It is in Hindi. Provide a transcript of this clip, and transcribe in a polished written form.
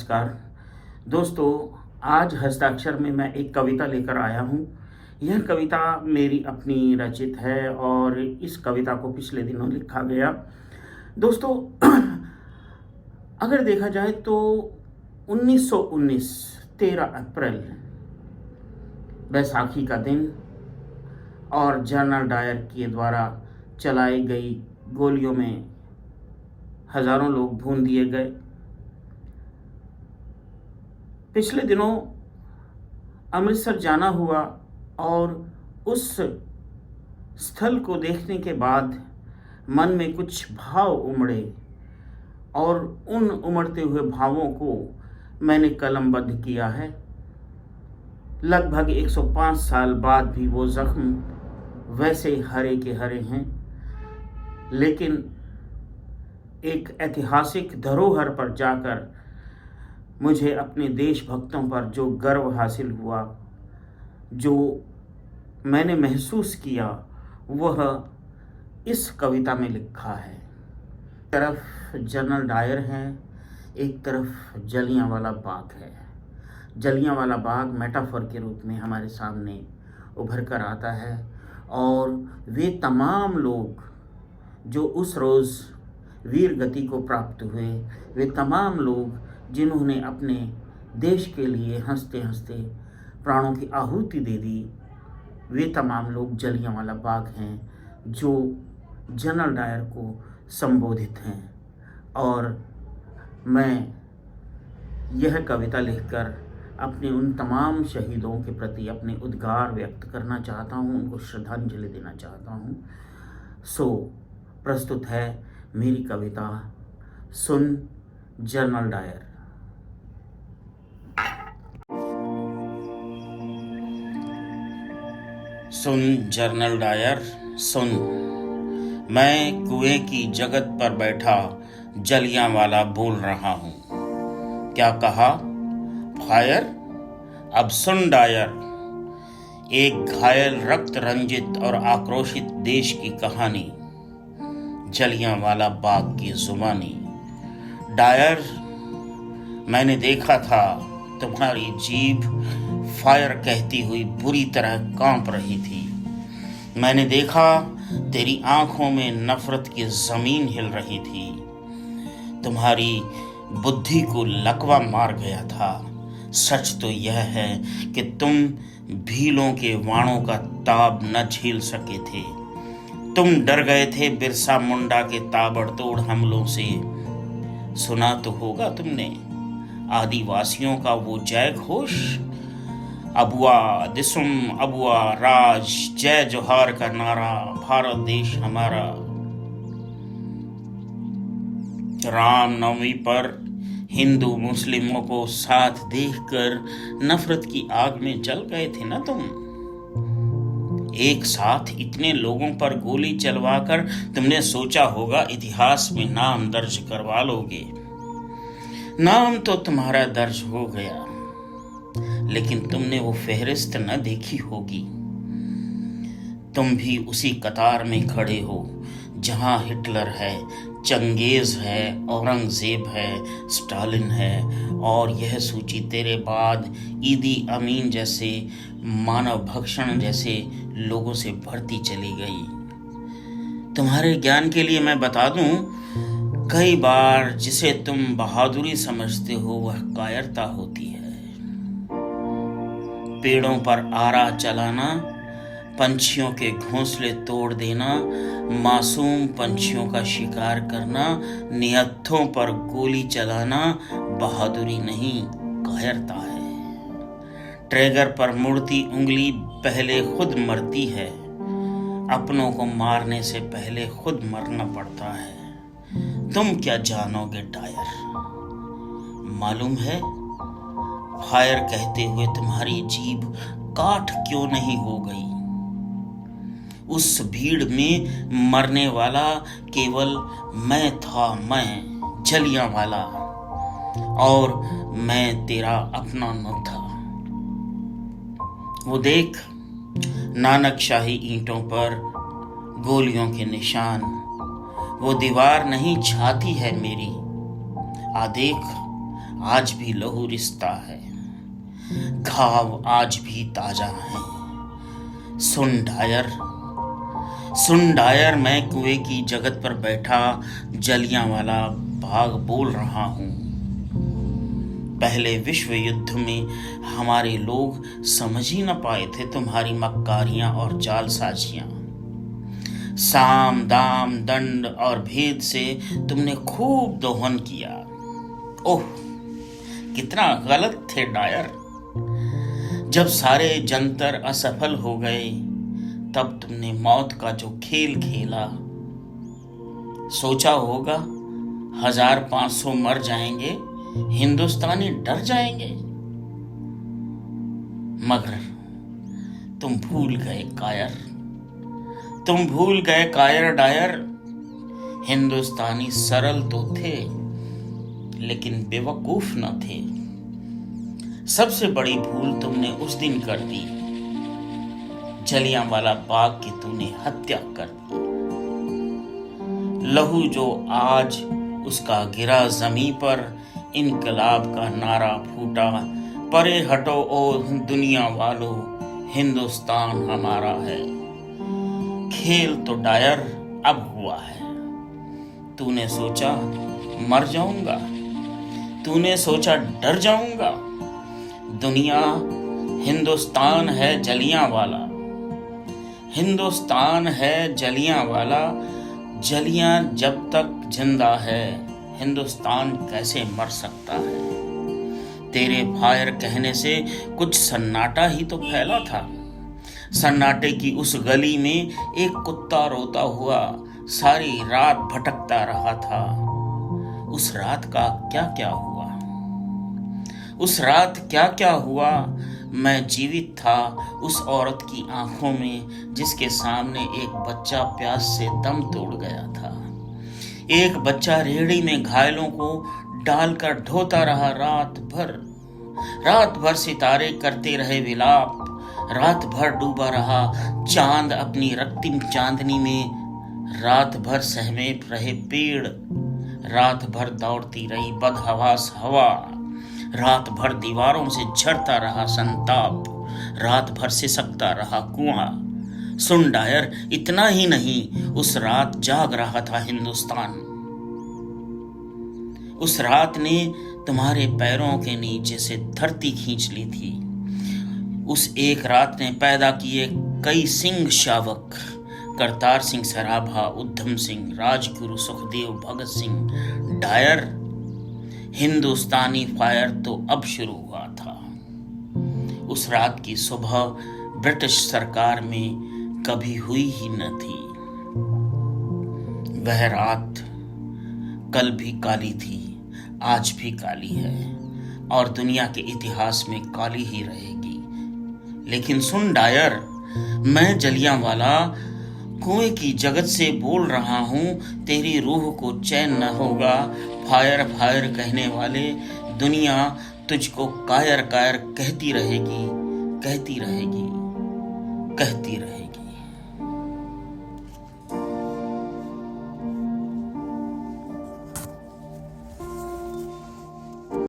नमस्कार दोस्तों। आज हस्ताक्षर में मैं एक कविता लेकर आया हूँ। यह कविता मेरी अपनी रचित है और इस कविता को पिछले दिनों लिखा गया। दोस्तों अगर देखा जाए तो 1919 13 अप्रैल बैसाखी का दिन और जनरल डायर के द्वारा चलाई गई गोलियों में हजारों लोग भून दिए गए। पिछले दिनों अमृतसर जाना हुआ और उस स्थल को देखने के बाद मन में कुछ भाव उमड़े और उन उमड़ते हुए भावों को मैंने कलमबद्ध किया है। लगभग 105 साल बाद भी वो जख्म वैसे हरे के हरे हैं, लेकिन एक ऐतिहासिक धरोहर पर जाकर मुझे अपने देशभक्तों पर जो गर्व हासिल हुआ, जो मैंने महसूस किया, वह इस कविता में लिखा है। एक तरफ जनरल डायर है, एक तरफ जलियांवाला बाग है। जलियांवाला बाग मेटाफर के रूप में हमारे सामने उभर कर आता है और वे तमाम लोग जो उस रोज़ वीर गति को प्राप्त हुए, वे तमाम लोग जिन्होंने अपने देश के लिए हंसते हंसते प्राणों की आहुति दे दी, वे तमाम लोग जलियांवाला बाग हैं जो जनरल डायर को संबोधित हैं। और मैं यह कविता लिखकर अपने उन तमाम शहीदों के प्रति अपने उद्गार व्यक्त करना चाहता हूँ, उनको श्रद्धांजलि देना चाहता हूँ। प्रस्तुत है मेरी कविता सुन जनरल डायर। सुन जनरल डायर सुन, मैं कुएं की जगत पर बैठा जलियांवाला बोल रहा हूँ। क्या कहा? फायर? अब सुन डायर, एक घायल रक्त रंजित और आक्रोशित देश की कहानी, जलियांवाला बाग की जुबानी। डायर, मैंने देखा था तुम्हारी जीभ फायर कहती हुई बुरी तरह कांप रही थी। मैंने देखा तेरी आंखों में नफरत की जमीन हिल रही थी। तुम्हारी बुद्धि को लकवा मार गया था। सच तो यह है कि तुम भीलों के वाणों का ताब न झेल सके थे। तुम डर गए थे बिरसा मुंडा के ताबड़तोड़ हमलों से। सुना तो होगा तुमने आदिवासियों का वो जय घोष, अबुआ दिसुम अबुआ राज जय जोहार का नारा, भारत देश हमारा। रामनवमी पर हिंदू मुस्लिमों को साथ देखकर नफरत की आग में जल गए थे ना तुम। एक साथ इतने लोगों पर गोली चलवाकर तुमने सोचा होगा इतिहास में नाम दर्ज करवा लोगे। नाम तो तुम्हारा दर्ज हो गया, लेकिन तुमने वो फहरिस्त न देखी होगी। तुम भी उसी कतार में खड़े हो जहां हिटलर है, चंगेज है, औरंगजेब है, स्टालिन है, और यह सूची तेरे बाद ईदी अमीन जैसे मानव भक्षण जैसे लोगों से बढ़ती चली गई। तुम्हारे ज्ञान के लिए मैं बता दूं, कई बार जिसे तुम बहादुरी समझते हो वह कायरता होती है। पेड़ों पर आरा चलाना, पंछियों के घोंसले तोड़ देना, मासूम पंछियों का शिकार करना, निहत्थों पर गोली चलाना बहादुरी नहीं, कायरता है। ट्रैगर पर मुड़ती उंगली पहले खुद मरती है। अपनों को मारने से पहले खुद मरना पड़ता है। तुम क्या जानोगे डायर? मालूम है फायर कहते हुए तुम्हारी जीभ काठ क्यों नहीं हो गई? उस भीड़ में मरने वाला केवल मैं था, मैं जलियांवाला, और मैं तेरा अपना न था। वो देख नानकशाही ईंटों पर गोलियों के निशान, वो दीवार नहीं छाती है मेरी। आ देख आज भी लहू रिश्ता है, घाव आज भी ताजा है। सुन डायर, सुन डायर, मैं कुएं की जगत पर बैठा जलियांवाला बाग बोल रहा हूँ। पहले विश्व युद्ध में हमारे लोग समझ ही न पाए थे तुम्हारी मक्कारियां और जालसाजियां। साम दाम दंड और भेद से तुमने खूब दोहन किया। ओह, कितना गलत थे डायर। जब सारे जंतर असफल हो गए तब तुमने मौत का जो खेल खेला। सोचा होगा 1500 मर जाएंगे, हिंदुस्तानी डर जाएंगे, मगर तुम भूल गए कायर, तुम भूल गए कायर डायर। हिंदुस्तानी सरल तो थे लेकिन बेवकूफ न थे। सबसे बड़ी भूल तुमने उस दिन कर दी, जलियांवाला बाग की तूने हत्या कर दी। लहू जो आज उसका गिरा जमीन पर, इनकलाब का नारा फूटा, परे हटो ओ दुनिया वालों, हिंदुस्तान हमारा है। खेल तो डायर अब हुआ है। तूने सोचा मर जाऊंगा, तूने सोचा डर जाऊंगा। दुनिया, हिंदुस्तान है जलियांवाला, हिंदुस्तान है जलियांवाला। जलियां जब तक जिंदा है, हिंदुस्तान कैसे मर सकता है। तेरे फायर कहने से कुछ सन्नाटा ही तो फैला था। सन्नाटे की उस गली में एक कुत्ता रोता हुआ सारी रात भटकता रहा था। उस रात का क्या क्या हुआ, उस रात क्या क्या हुआ। मैं जीवित था उस औरत की आंखों में जिसके सामने एक बच्चा प्यास से दम तोड़ गया था। एक बच्चा रेहड़ी में घायलों को डालकर ढोता रहा रात भर। रात भर सितारे करते रहे विलाप, रात भर डूबा रहा चांद अपनी रक्तिम चांदनी में। रात भर सहमे रहे पेड़, रात भर दौड़ती रही बदहवास हवा, रात भर दीवारों से झड़ता रहा संताप, रात भर सिसकता रहा कुआं। सुन डायर, इतना ही नहीं, उस रात जाग रहा था हिंदुस्तान। उस रात ने तुम्हारे पैरों के नीचे से धरती खींच ली थी। उस एक रात ने पैदा किए कई सिंह शावक, करतार सिंह सराभा, उधम सिंह, राजगुरु, सुखदेव, भगत सिंह। डायर, हिंदुस्तानी फायर तो अब शुरू हुआ था। उस रात की सुबह ब्रिटिश सरकार में कभी हुई ही न थी। वह रात कल भी काली थी, आज भी काली है और दुनिया के इतिहास में काली ही रहेगी। लेकिन सुन डायर, मैं जलियांवाला कुएं की जगत से बोल रहा हूं। तेरी रूह को चैन न होगा। फायर फायर कहने वाले दुनिया तुझको कायर कायर कहती रहेगी, कहती रहेगी, कहती रहेगी।